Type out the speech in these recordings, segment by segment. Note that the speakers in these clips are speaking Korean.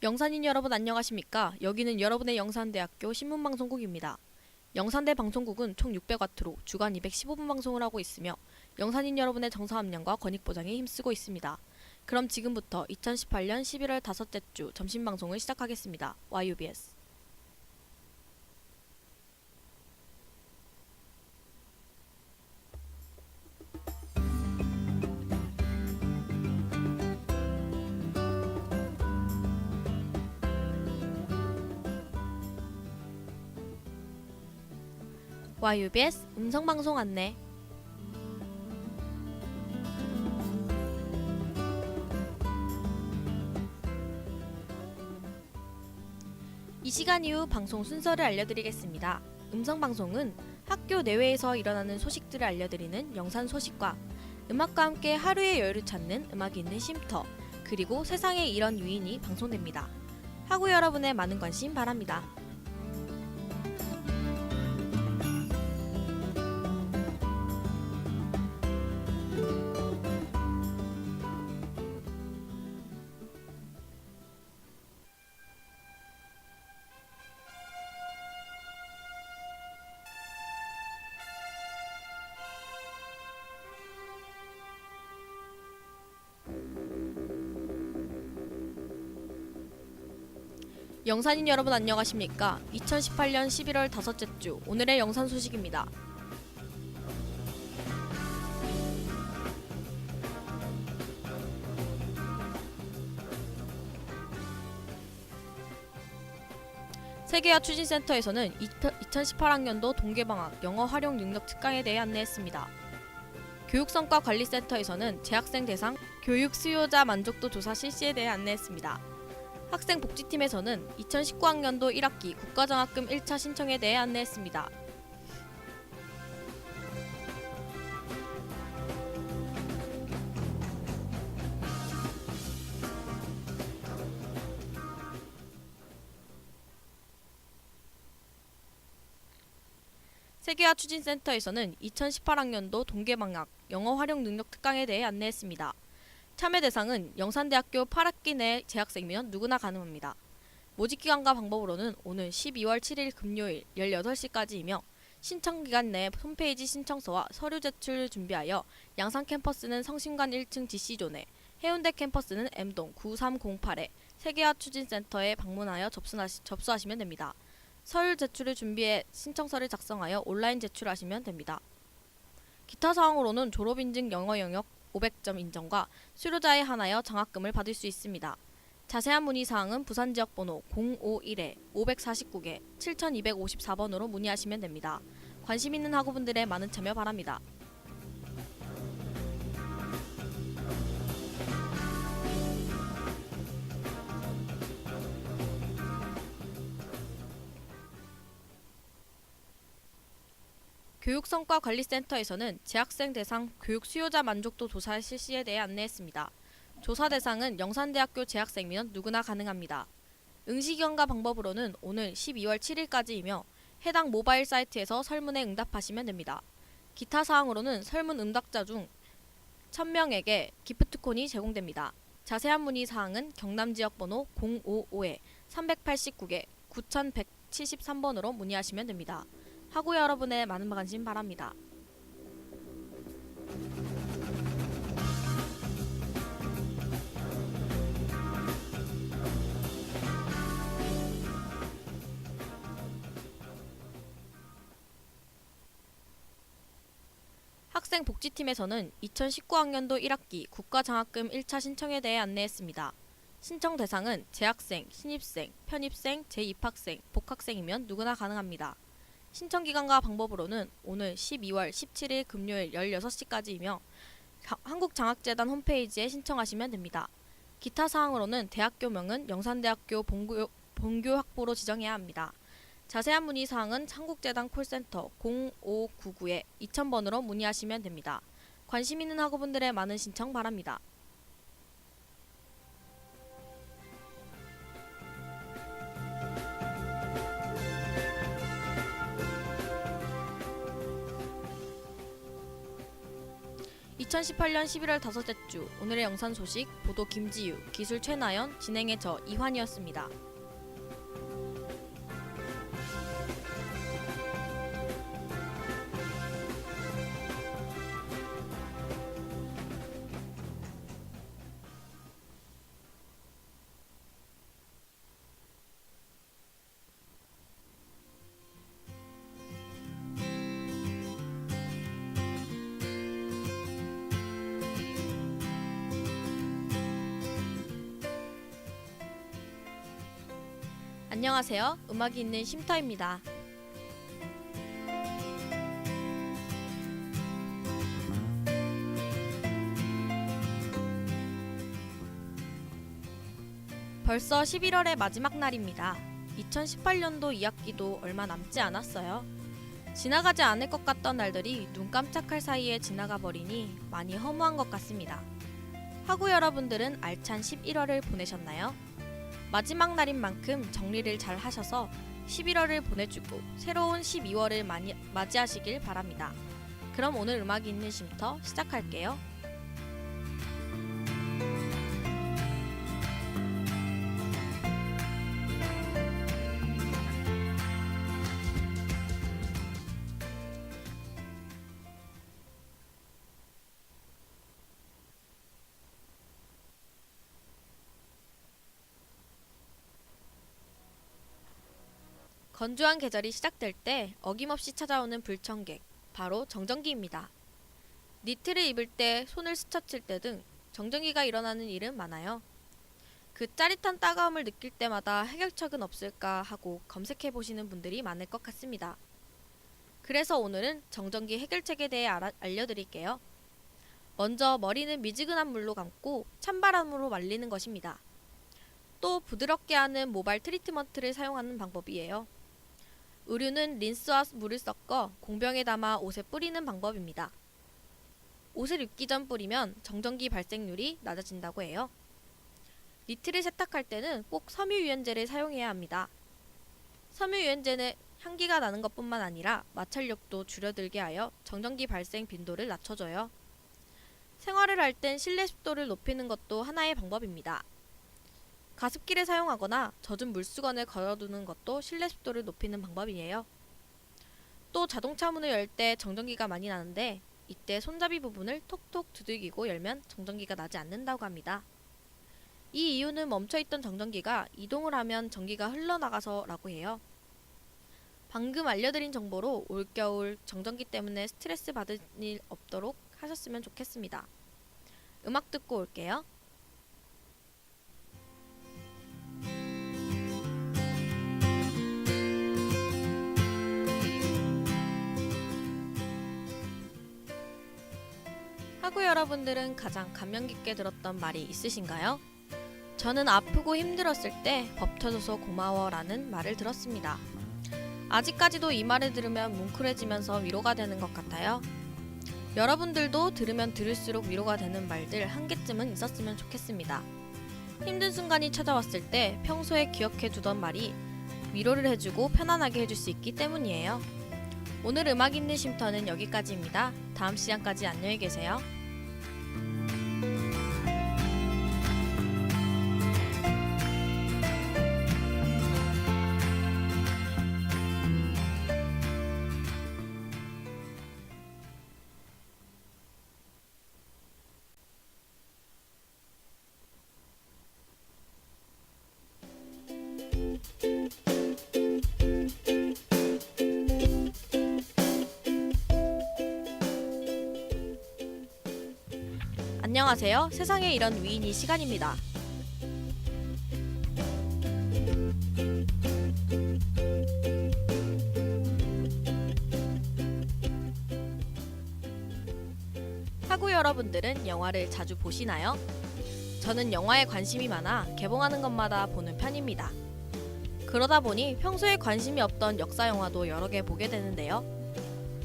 영산인 여러분 안녕하십니까? 여기는 여러분의 영산대학교 신문방송국입니다. 영산대 방송국은 총 600W로 주간 215분 방송을 하고 있으며 영산인 여러분의 정서 함량과 권익 보장에 힘쓰고 있습니다. 그럼 지금부터 2018년 11월 다섯째 주 점심방송을 시작하겠습니다. YUBS YUBS 음성방송 안내. 이 시간 이후 방송 순서를 알려드리겠습니다. 음성방송은 학교 내외에서 일어나는 소식들을 알려드리는 영산 소식과 음악과 함께 하루의 여유를 찾는 음악이 있는 쉼터, 그리고 세상에 이런 유인이 방송됩니다. 학우 여러분의 많은 관심 바랍니다. 영산인 여러분 안녕하십니까? 2018년 11월 다섯째 주 오늘의 영산 소식입니다. 세계화 추진센터에서는 2018학년도 동계방학 영어 활용 능력 특강에 대해 안내했습니다. 교육성과관리센터에서는 재학생 대상 교육 수요자 만족도 조사 실시에 대해 안내했습니다. 학생복지팀에서는 2019학년도 1학기 국가장학금 1차 신청에 대해 안내했습니다. 세계화 추진센터에서는 2018학년도 동계방학 영어 활용 능력 특강에 대해 안내했습니다. 참여 대상은 영산대학교 8학기 내 재학생이면 누구나 가능합니다. 모집기간과 방법으로는 오늘 12월 7일 금요일 18시까지이며 신청기간 내 홈페이지 신청서와 서류 제출을 준비하여 양산 캠퍼스는 성심관 1층 GC존에, 해운대 캠퍼스는 M동 9308에 세계화 추진센터에 방문하여 접수하시면 됩니다. 서류 제출을 준비해 신청서를 작성하여 온라인 제출하시면 됩니다. 기타 사항으로는 졸업인증 영어 영역 500점 인정과 수료자에 한하여 장학금을 받을 수 있습니다. 자세한 문의사항은 부산지역번호 051-549개 7254번으로 문의하시면 됩니다. 관심 있는 학우분들의 많은 참여 바랍니다. 교육성과관리센터에서는 재학생 대상 교육 수요자 만족도 조사 실시에 대해 안내했습니다. 조사 대상은 영산대학교 재학생이면 누구나 가능합니다. 응시기간과 방법으로는 오늘 12월 7일까지이며 해당 모바일 사이트에서 설문에 응답하시면 됩니다. 기타 사항으로는 설문 응답자 중 1000명에게 기프트콘이 제공됩니다. 자세한 문의 사항은 경남지역번호 055-389개 9173번으로 문의하시면 됩니다. 학우 여러분의 많은 관심 바랍니다. 학생복지팀에서는 2019학년도 1학기 국가장학금 1차 신청에 대해 안내했습니다. 신청 대상은 재학생, 신입생, 편입생, 재입학생, 복학생이면 누구나 가능합니다. 신청기간과 방법으로는 오늘 12월 17일 금요일 16시까지이며 한국장학재단 홈페이지에 신청하시면 됩니다. 기타 사항으로는 대학교명은 영산대학교 본교학부로 지정해야 합니다. 자세한 문의 사항은 한국재단 콜센터 0599-2000번으로 문의하시면 됩니다. 관심 있는 학우분들의 많은 신청 바랍니다. 2018년 11월 다섯째 주 오늘의 영상 소식 보도 김지유, 기술 최나연, 진행의 저 이환이었습니다. 안녕하세요. 음악이 있는 쉼터입니다. 벌써 11월의 마지막 날입니다. 2018년도 2학기도 얼마 남지 않았어요. 지나가지 않을 것 같던 날들이 눈 깜짝할 사이에 지나가 버리니 많이 허무한 것 같습니다. 학우 여러분들은 알찬 11월을 보내셨나요? 마지막 날인 만큼 정리를 잘 하셔서 11월을 보내주고 새로운 12월을 맞이하시길 바랍니다. 그럼 오늘 음악이 있는 쉼터 시작할게요. 건조한 계절이 시작될 때 어김없이 찾아오는 불청객, 바로 정전기입니다. 니트를 입을 때, 손을 스쳐칠 때 등 정전기가 일어나는 일은 많아요. 그 짜릿한 따가움을 느낄 때마다 해결책은 없을까 하고 검색해보시는 분들이 많을 것 같습니다. 그래서 오늘은 정전기 해결책에 대해 알려드릴게요. 먼저 머리는 미지근한 물로 감고 찬바람으로 말리는 것입니다. 또 부드럽게 하는 모발 트리트먼트를 사용하는 방법이에요. 의류는 린스와 물을 섞어 공병에 담아 옷에 뿌리는 방법입니다. 옷을 입기 전 뿌리면 정전기 발생률이 낮아진다고 해요. 니트를 세탁할 때는 꼭 섬유유연제를 사용해야 합니다. 섬유유연제는 향기가 나는 것뿐만 아니라 마찰력도 줄어들게 하여 정전기 발생 빈도를 낮춰줘요. 생활을 할 땐 실내 습도를 높이는 것도 하나의 방법입니다. 가습기를 사용하거나 젖은 물수건을 걸어두는 것도 실내 습도를 높이는 방법이에요. 또 자동차 문을 열 때 정전기가 많이 나는데 이때 손잡이 부분을 톡톡 두들기고 열면 정전기가 나지 않는다고 합니다. 이 이유는 멈춰있던 정전기가 이동을 하면 전기가 흘러나가서라고 해요. 방금 알려드린 정보로 올겨울 정전기 때문에 스트레스 받을 일 없도록 하셨으면 좋겠습니다. 음악 듣고 올게요. 학우 여러분들은 가장 감명 깊게 들었던 말이 있으신가요? 저는 아프고 힘들었을 때 버텨줘서 고마워 라는 말을 들었습니다. 아직까지도 이 말을 들으면 뭉클해지면서 위로가 되는 것 같아요. 여러분들도 들으면 들을수록 위로가 되는 말들 한 개쯤은 있었으면 좋겠습니다. 힘든 순간이 찾아왔을 때 평소에 기억해 두던 말이 위로를 해주고 편안하게 해줄 수 있기 때문이에요. 오늘 음악 있는 쉼터는 여기까지입니다. 다음 시간까지 안녕히 계세요. 안녕하세요. 세상에 이런 위인이 시간입니다. 학우 여러분들은 영화를 자주 보시나요? 저는 영화에 관심이 많아 개봉하는 것마다 보는 편입니다. 그러다 보니 평소에 관심이 없던 역사 영화도 여러 개 보게 되는데요.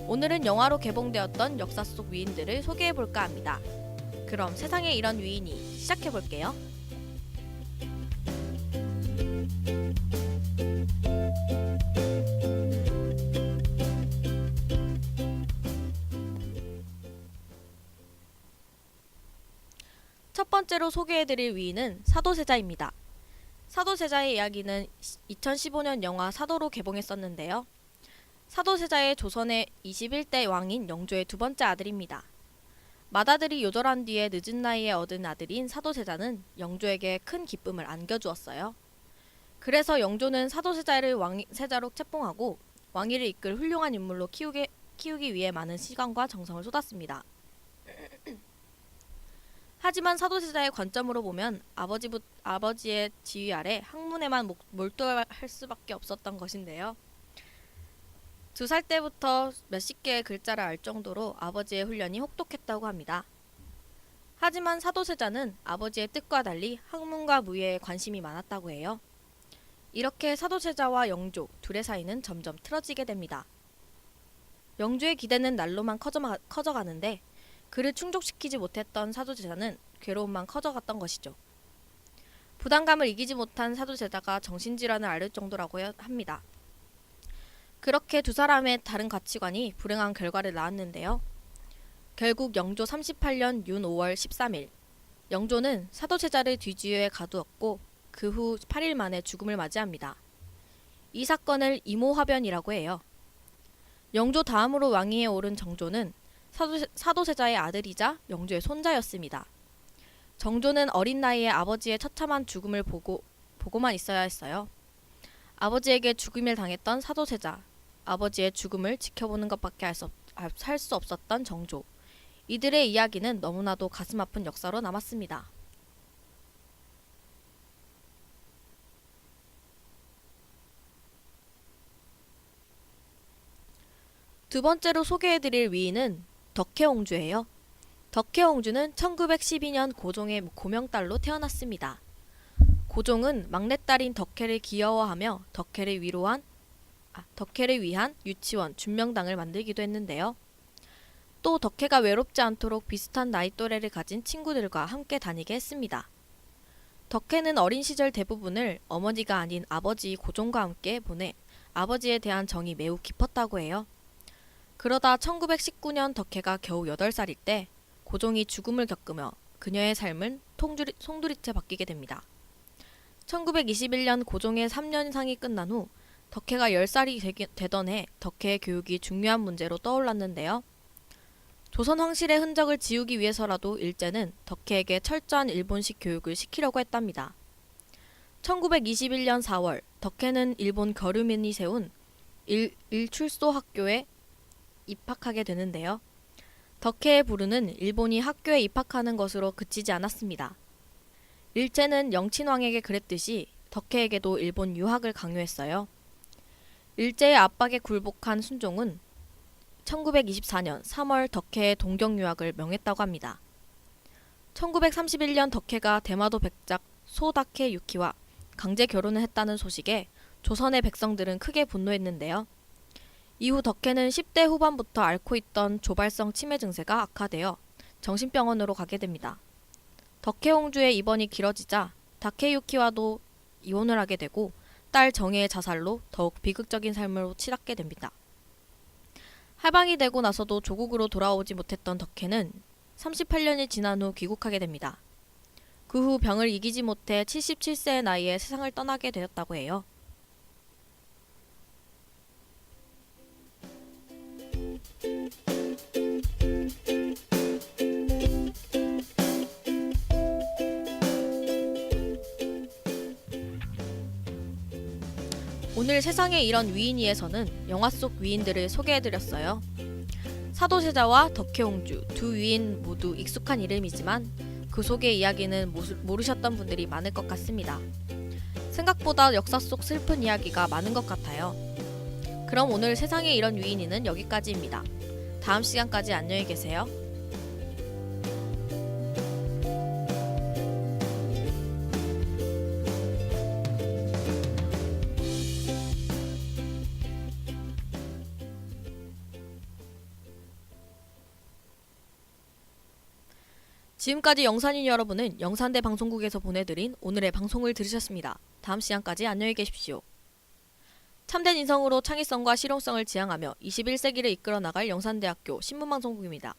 오늘은 영화로 개봉되었던 역사 속 위인들을 소개해볼까 합니다. 그럼 세상에 이런 위인이 시작해볼게요. 번째로 소개해드릴 위인은 사도세자입니다. 사도세자의 이야기는 2015년 영화 사도로 개봉했었는데요. 사도세자의 조선의 21대 왕인 영조의 두 번째 아들입니다. 맏아들이 요절한 뒤에 늦은 나이에 얻은 아들인 사도세자는 영조에게 큰 기쁨을 안겨주었어요. 그래서 영조는 사도세자를 세자로 책봉하고 왕위를 이끌 훌륭한 인물로 키우기 위해 많은 시간과 정성을 쏟았습니다. 하지만 사도세자의 관점으로 보면 아버지의 지휘 아래 학문에만 몰두할 수밖에 없었던 것인데요. 2살 때부터 몇십 개의 글자를 알 정도로 아버지의 훈련이 혹독했다고 합니다. 하지만 사도세자는 아버지의 뜻과 달리 학문과 무예에 관심이 많았다고 해요. 이렇게 사도세자와 영조 둘의 사이는 점점 틀어지게 됩니다. 영조의 기대는 날로만 커져가는데 그를 충족시키지 못했던 사도세자는 괴로움만 커져갔던 것이죠. 부담감을 이기지 못한 사도세자가 정신질환을 앓을 정도라고 합니다. 그렇게 두 사람의 다른 가치관이 불행한 결과를 낳았는데요. 결국 영조 38년 윤 5월 13일 영조는 사도세자를 뒤지에 가두었고 그 후 8일 만에 죽음을 맞이합니다. 이 사건을 이모화변이라고 해요. 영조 다음으로 왕위에 오른 정조는 사도세자의 아들이자 영조의 손자였습니다. 정조는 어린 나이에 아버지의 처참한 죽음을 보고만 있어야 했어요. 아버지에게 죽임을 당했던 사도세자, 아버지의 죽음을 지켜보는 것밖에 할 수 없었던 정조. 이들의 이야기는 너무나도 가슴 아픈 역사로 남았습니다. 두 번째로 소개해드릴 위인은 덕혜옹주예요. 덕혜옹주는 1912년 고종의 고명딸로 태어났습니다. 고종은 막내딸인 덕혜를 귀여워하며 덕혜를 위한 유치원, 준명당을 만들기도 했는데요. 또 덕혜가 외롭지 않도록 비슷한 나이 또래를 가진 친구들과 함께 다니게 했습니다. 덕혜는 어린 시절 대부분을 어머니가 아닌 아버지 고종과 함께 보내 아버지에 대한 정이 매우 깊었다고 해요. 그러다 1919년 덕혜가 겨우 8살일 때 고종이 죽음을 겪으며 그녀의 삶은 송두리째 바뀌게 됩니다. 1921년 고종의 3년상이 끝난 후 덕혜가 10살이 되던 해 덕혜의 교육이 중요한 문제로 떠올랐는데요. 조선 황실의 흔적을 지우기 위해서라도 일제는 덕혜에게 철저한 일본식 교육을 시키려고 했답니다. 1921년 4월 덕혜는 일본 겨루민이 세운 일출소 학교에 입학하게 되는데요. 덕혜의 부르는 일본이 학교에 입학하는 것으로 그치지 않았습니다. 일제는 영친왕에게 그랬듯이 덕혜에게도 일본 유학을 강요했어요. 일제의 압박에 굴복한 순종은 1924년 3월 덕혜의 동경 유학을 명했다고 합니다. 1931년 덕혜가 대마도 백작 소다케 유키와 강제 결혼을 했다는 소식에 조선의 백성들은 크게 분노했는데요. 이후 덕혜는 10대 후반부터 앓고 있던 조발성 치매 증세가 악화되어 정신병원으로 가게 됩니다. 덕혜옹주의 입원이 길어지자 다케유키와도 이혼을 하게 되고 딸 정혜의 자살로 더욱 비극적인 삶으로 치닫게 됩니다. 해방이 되고 나서도 조국으로 돌아오지 못했던 덕혜는 38년이 지난 후 귀국하게 됩니다. 그 후 병을 이기지 못해 77세의 나이에 세상을 떠나게 되었다고 해요. 오늘 세상에 이런 위인이에서는 영화 속 위인들을 소개해드렸어요. 사도세자와 덕혜옹주 두 위인 모두 익숙한 이름이지만 그 속의 이야기는 모르셨던 분들이 많을 것 같습니다. 생각보다 역사 속 슬픈 이야기가 많은 것 같아요. 그럼 오늘 세상에 이런 위인이는 여기까지입니다. 다음 시간까지 안녕히 계세요. 지금까지 영산인 여러분은 영산대 방송국에서 보내드린 오늘의 방송을 들으셨습니다. 다음 시간까지 안녕히 계십시오. 참된 인성으로 창의성과 실용성을 지향하며 21세기를 이끌어 나갈 영산대학교 신문방송국입니다.